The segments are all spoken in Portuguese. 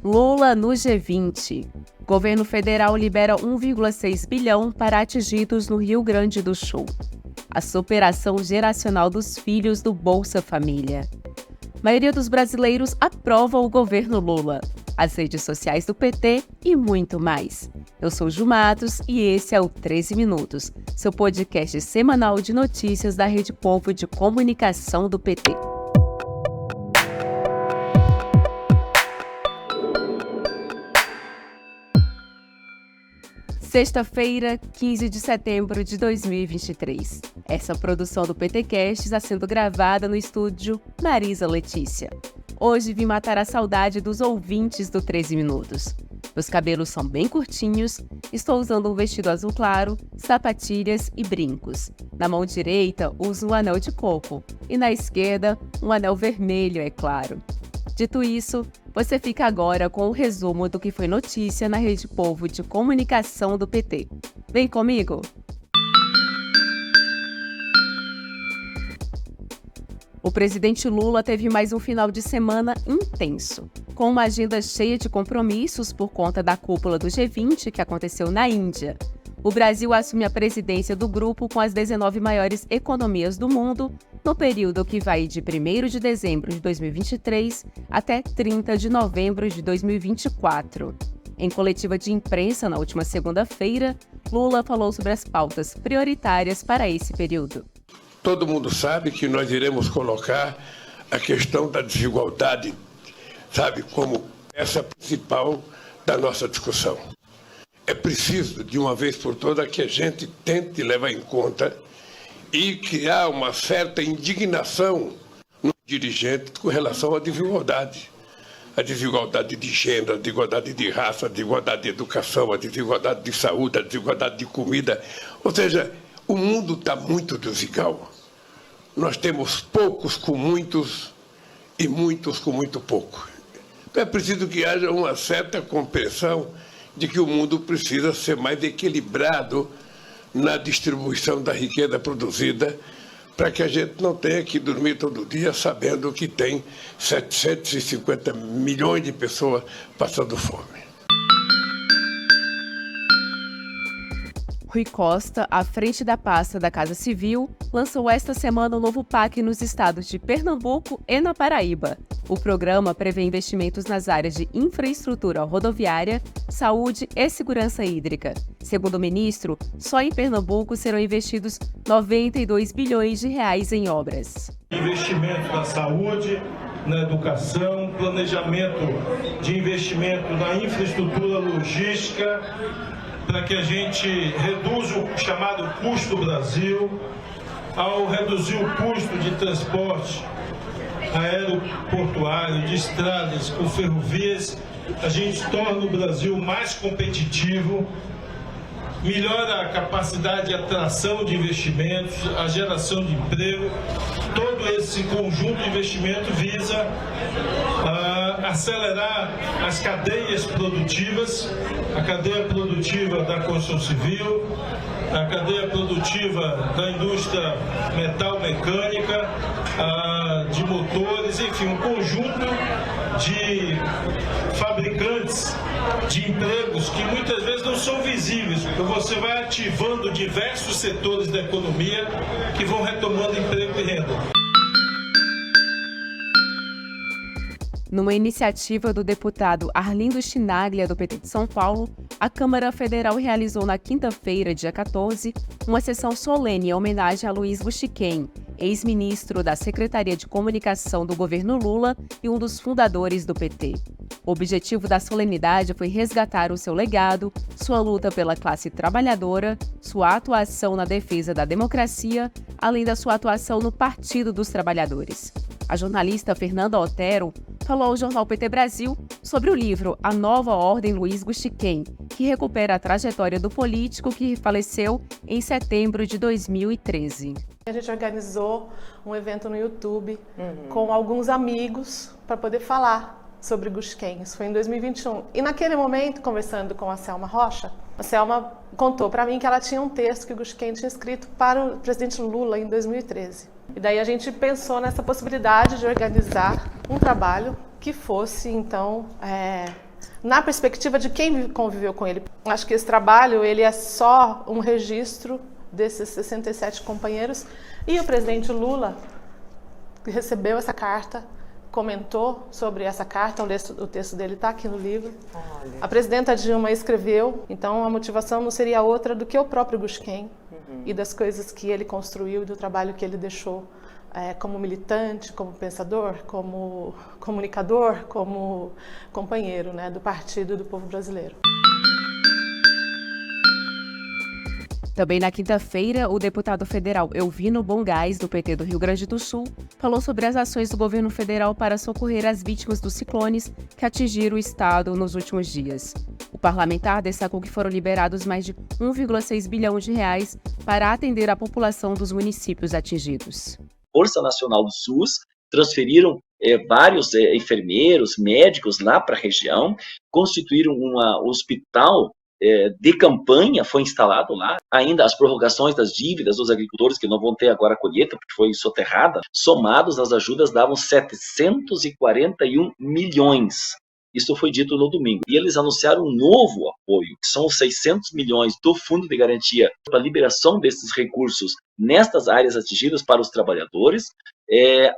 Lula no G20. Governo federal libera 1,6 bilhão para atingidos no Rio Grande do Sul. A superação geracional dos filhos do Bolsa Família. A maioria dos brasileiros aprova o governo Lula, as redes sociais do PT e muito mais. Eu sou Ju Matos e esse é o 13 Minutos, seu podcast semanal de notícias da Rede Povo de Comunicação do PT. Sexta-feira, 15 de setembro de 2023. Essa produção do PTcast está sendo gravada no estúdio Marisa Letícia. Hoje vim matar a saudade dos ouvintes do 13 Minutos. Meus cabelos são bem curtinhos, estou usando um vestido azul claro, sapatilhas e brincos. Na mão direita, uso um anel de coco e na esquerda, um anel vermelho, é claro. Dito isso, você fica agora com o resumo do que foi notícia na Rede Povo de Comunicação do PT. Vem comigo! O presidente Lula teve mais um final de semana intenso, com uma agenda cheia de compromissos por conta da cúpula do G20 que aconteceu na Índia. O Brasil assume a presidência do grupo com as 19 maiores economias do mundo, no período que vai de 1º de dezembro de 2023 até 30 de novembro de 2024. Em coletiva de imprensa na última segunda-feira, Lula falou sobre as pautas prioritárias para esse período. Todo mundo sabe que nós iremos colocar a questão da desigualdade, como peça principal da nossa discussão. É preciso, de uma vez por todas, que a gente tente levar em conta e criar uma certa indignação no dirigente com relação à desigualdade. A desigualdade de gênero, a desigualdade de raça, a desigualdade de educação, a desigualdade de saúde, a desigualdade de comida. Ou seja, o mundo está muito desigual. Nós temos poucos com muitos e muitos com muito pouco. Então é preciso que haja uma certa compreensão de que o mundo precisa ser mais equilibrado na distribuição da riqueza produzida, para que a gente não tenha que dormir todo dia sabendo que tem 750 milhões de pessoas passando fome. Rui Costa, à frente da pasta da Casa Civil, lançou esta semana um novo PAC nos estados de Pernambuco e na Paraíba. O programa prevê investimentos nas áreas de infraestrutura rodoviária, saúde e segurança hídrica. Segundo o ministro, só em Pernambuco serão investidos 92 bilhões de reais em obras. Investimento na saúde, na educação, planejamento de investimento na infraestrutura logística, para que a gente reduza o chamado custo do Brasil. Ao reduzir o custo de transporte aeroportuário, de estradas com ferrovias, a gente torna o Brasil mais competitivo, melhora a capacidade de atração de investimentos, a geração de emprego. Todo esse conjunto de investimento visa acelerar as cadeias produtivas, a cadeia produtiva da construção civil, a cadeia produtiva da indústria metal-mecânica, de motores, enfim, um conjunto de fabricantes de empregos que muitas vezes não são visíveis, porque você vai ativando diversos setores da economia que vão retomando emprego e renda. Numa iniciativa do deputado Arlindo Chinaglia, do PT de São Paulo, a Câmara Federal realizou na quinta-feira, dia 14, uma sessão solene em homenagem a Luiz Gushiquen, ex-ministro da Secretaria de Comunicação do governo Lula e um dos fundadores do PT. O objetivo da solenidade foi resgatar o seu legado, sua luta pela classe trabalhadora, sua atuação na defesa da democracia, além da sua atuação no Partido dos Trabalhadores. A jornalista Fernanda Otero falou ao jornal PT Brasil sobre o livro A Nova Ordem Luiz Gushiquen, que recupera a trajetória do político que faleceu em setembro de 2013. A gente organizou um evento no YouTube com alguns amigos para poder falar sobre Gushiquen. Isso foi em 2021. E naquele momento, conversando com a Selma Rocha, a Selma contou para mim que ela tinha um texto que o Gushiquen tinha escrito para o presidente Lula em 2013. E daí a gente pensou nessa possibilidade de organizar um trabalho que fosse, então, na perspectiva de quem conviveu com ele. Acho que esse trabalho ele é só um registro desses 67 companheiros, e o presidente Lula recebeu essa carta, comentou sobre essa carta, o texto dele está aqui no livro. Olha. A presidenta Dilma escreveu, então a motivação não seria outra do que o próprio Gusquem e das coisas que ele construiu e do trabalho que ele deixou como militante, como pensador, como comunicador, como companheiro, né, do partido e do povo brasileiro. Também na quinta-feira, o deputado federal Elvino Bongás, do PT do Rio Grande do Sul, falou sobre as ações do governo federal para socorrer as vítimas dos ciclones que atingiram o estado nos últimos dias. O parlamentar destacou que foram liberados mais de 1,6 bilhão de reais para atender a população dos municípios atingidos. Força Nacional do SUS transferiram vários enfermeiros, médicos lá para a região, constituíram um hospital de campanha, foi instalado lá. Ainda as prorrogações das dívidas dos agricultores, que não vão ter agora a colheita, porque foi soterrada, somados as ajudas davam 741 milhões. Isso foi dito no domingo. E eles anunciaram um novo apoio, que são os 600 milhões do Fundo de Garantia para a liberação desses recursos nestas áreas atingidas para os trabalhadores,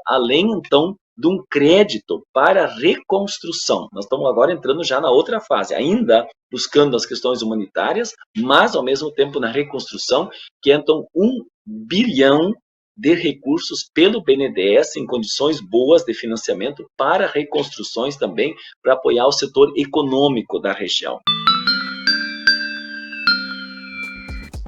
além, então, de um crédito para reconstrução. Nós estamos agora entrando já na outra fase, ainda buscando as questões humanitárias, mas, ao mesmo tempo, na reconstrução, que é, então, 1 bilhão de recursos pelo BNDES em condições boas de financiamento para reconstruções também, para apoiar o setor econômico da região.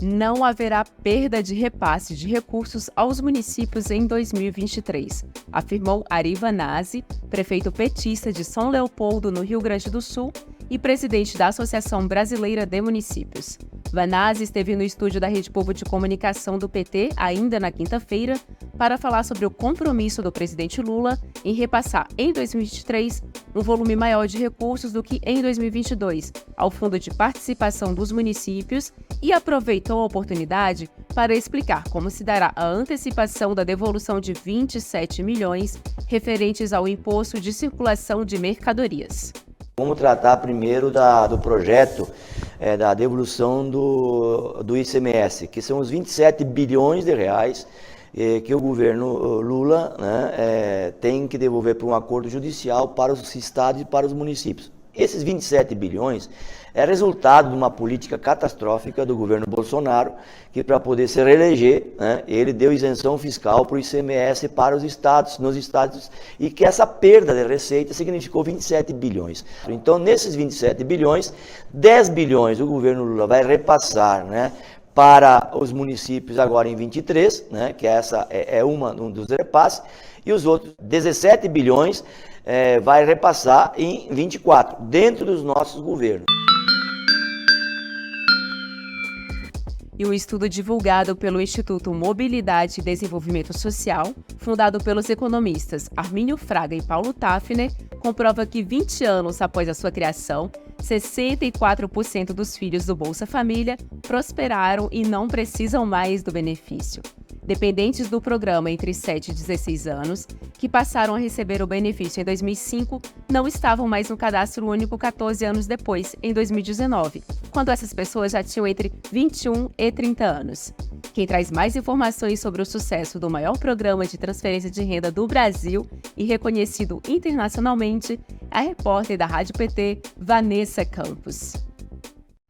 Não haverá perda de repasse de recursos aos municípios em 2023, afirmou Ari Vanazzi, prefeito petista de São Leopoldo, no Rio Grande do Sul, e presidente da Associação Brasileira de Municípios. Vanazzi esteve no estúdio da Rede Povo de Comunicação do PT, ainda na quinta-feira, para falar sobre o compromisso do presidente Lula em repassar em 2023 um volume maior de recursos do que em 2022 ao Fundo de Participação dos Municípios e aproveitou a oportunidade para explicar como se dará a antecipação da devolução de 27 milhões referentes ao Imposto de Circulação de Mercadorias. Vamos tratar primeiro do projeto da devolução do ICMS, que são os 27 bilhões de reais que o governo Lula, né, tem que devolver por um acordo judicial para os estados e para os municípios. Esses 27 bilhões é resultado de uma política catastrófica do governo Bolsonaro, que para poder se reeleger, né, ele deu isenção fiscal para o ICMS para os estados, nos estados, e que essa perda de receita significou 27 bilhões. Então, nesses 27 bilhões, 10 bilhões o governo Lula vai repassar, né, para os municípios agora em 23, né, que essa é um dos repasses, e os outros 17 bilhões vai repassar em 24, dentro dos nossos governos. E o estudo divulgado pelo Instituto Mobilidade e Desenvolvimento Social, fundado pelos economistas Armínio Fraga e Paulo Tafner, comprova que 20 anos após a sua criação, 64% dos filhos do Bolsa Família prosperaram e não precisam mais do benefício. Dependentes do programa entre 7 e 16 anos, que passaram a receber o benefício em 2005, não estavam mais no cadastro único 14 anos depois, em 2019, quando essas pessoas já tinham entre 21 e 30 anos. Quem traz mais informações sobre o sucesso do maior programa de transferência de renda do Brasil e reconhecido internacionalmente é a repórter da Rádio PT, Vanessa Campos.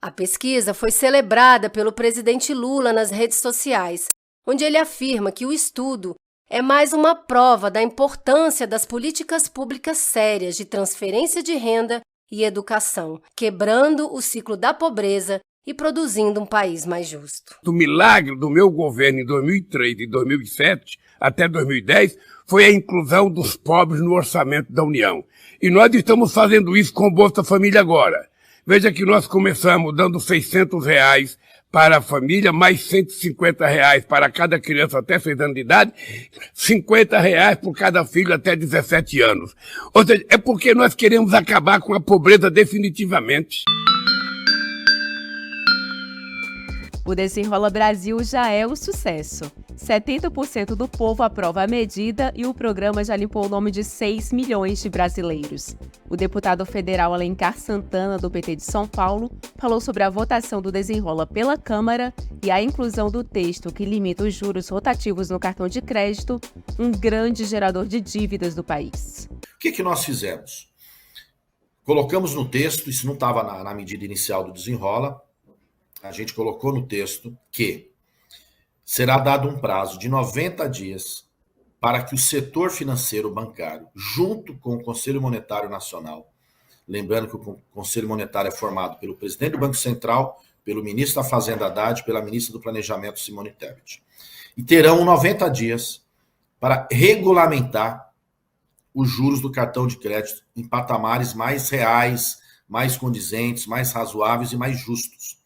A pesquisa foi celebrada pelo presidente Lula nas redes sociais, onde ele afirma que o estudo é mais uma prova da importância das políticas públicas sérias de transferência de renda e educação, quebrando o ciclo da pobreza e produzindo um país mais justo. O milagre do meu governo em 2003 e 2007 até 2010 foi a inclusão dos pobres no orçamento da União. E nós estamos fazendo isso com o Bolsa Família agora. Veja que nós começamos dando R$600 para a família, mais R$150 para cada criança até 6 anos de idade, R$50 por cada filho até 17 anos. Ou seja, é porque nós queremos acabar com a pobreza definitivamente. O Desenrola Brasil já é um sucesso. 70% do povo aprova a medida e o programa já limpou o nome de 6 milhões de brasileiros. O deputado federal Alencar Santana, do PT de São Paulo, falou sobre a votação do Desenrola pela Câmara e a inclusão do texto que limita os juros rotativos no cartão de crédito, um grande gerador de dívidas do país. O que nós fizemos? Colocamos no texto, isso não estava na medida inicial do Desenrola, a gente colocou no texto que será dado um prazo de 90 dias para que o setor financeiro bancário, junto com o Conselho Monetário Nacional, lembrando que o Conselho Monetário é formado pelo presidente do Banco Central, pelo ministro da Fazenda Haddad, pela ministra do Planejamento Simone Tebet, e terão 90 dias para regulamentar os juros do cartão de crédito em patamares mais reais, mais condizentes, mais razoáveis e mais justos.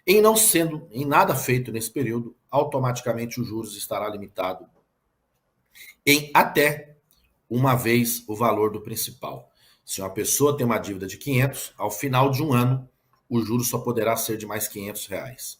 Em não sendo em nada feito nesse período, automaticamente os juros estará limitado em até uma vez o valor do principal. Se uma pessoa tem uma dívida de 500, ao final de um ano, o juro só poderá ser de mais R$500.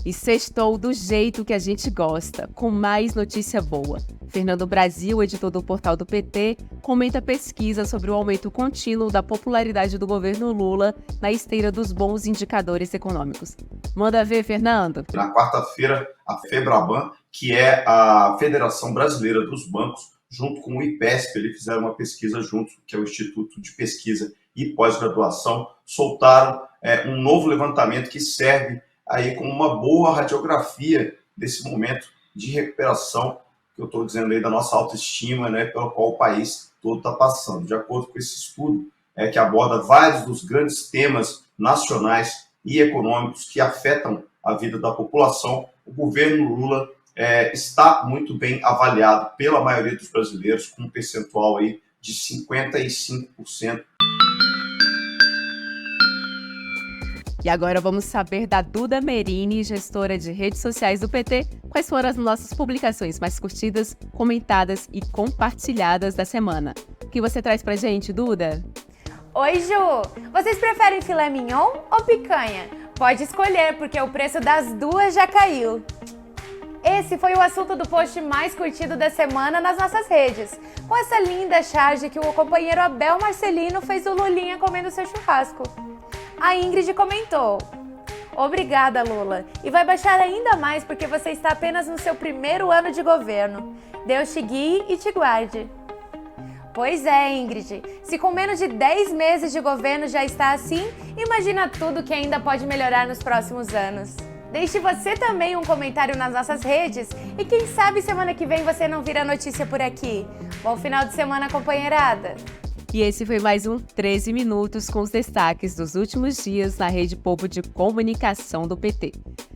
E sextou do jeito que a gente gosta, com mais notícia boa. Fernando Brasil, editor do portal do PT, comenta pesquisa sobre o aumento contínuo da popularidade do governo Lula na esteira dos bons indicadores econômicos. Manda ver, Fernando. Na quarta-feira, a FEBRABAN, que é a Federação Brasileira dos Bancos, junto com o IPESP, eles fizeram uma pesquisa junto, que é o Instituto de Pesquisa e Pós-Graduação, soltaram um novo levantamento que serve aí como uma boa radiografia desse momento de recuperação que eu estou dizendo aí da nossa autoestima, né, pelo qual o país todo está passando. De acordo com esse estudo, que aborda vários dos grandes temas nacionais e econômicos que afetam a vida da população, o governo Lula está muito bem avaliado pela maioria dos brasileiros, com um percentual aí de 55%. E agora vamos saber da Duda Merini, gestora de redes sociais do PT, quais foram as nossas publicações mais curtidas, comentadas e compartilhadas da semana. O que você traz pra gente, Duda? Oi, Ju! Vocês preferem filé mignon ou picanha? Pode escolher, porque o preço das duas já caiu. Esse foi o assunto do post mais curtido da semana nas nossas redes, com essa linda charge que o companheiro Abel Marcelino fez do Lulinha comendo seu churrasco. A Ingrid comentou: obrigada, Lula, e vai baixar ainda mais porque você está apenas no seu primeiro ano de governo. Deus te guie e te guarde. Pois é, Ingrid, se com menos de 10 meses de governo já está assim, imagina tudo que ainda pode melhorar nos próximos anos. Deixe você também um comentário nas nossas redes e quem sabe semana que vem você não vira notícia por aqui. Bom final de semana, companheirada! E esse foi mais um 13 Minutos com os destaques dos últimos dias na Rede Povo de Comunicação do PT.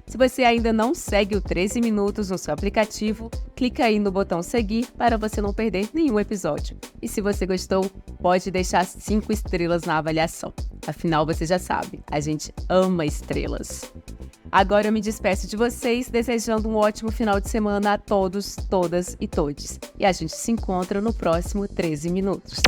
Se você ainda não segue o 13 Minutos no seu aplicativo, clica aí no botão seguir para você não perder nenhum episódio. E se você gostou, pode deixar 5 estrelas na avaliação. Afinal, você já sabe, a gente ama estrelas. Agora eu me despeço de vocês, desejando um ótimo final de semana a todos, todas e todes. E a gente se encontra no próximo 13 Minutos.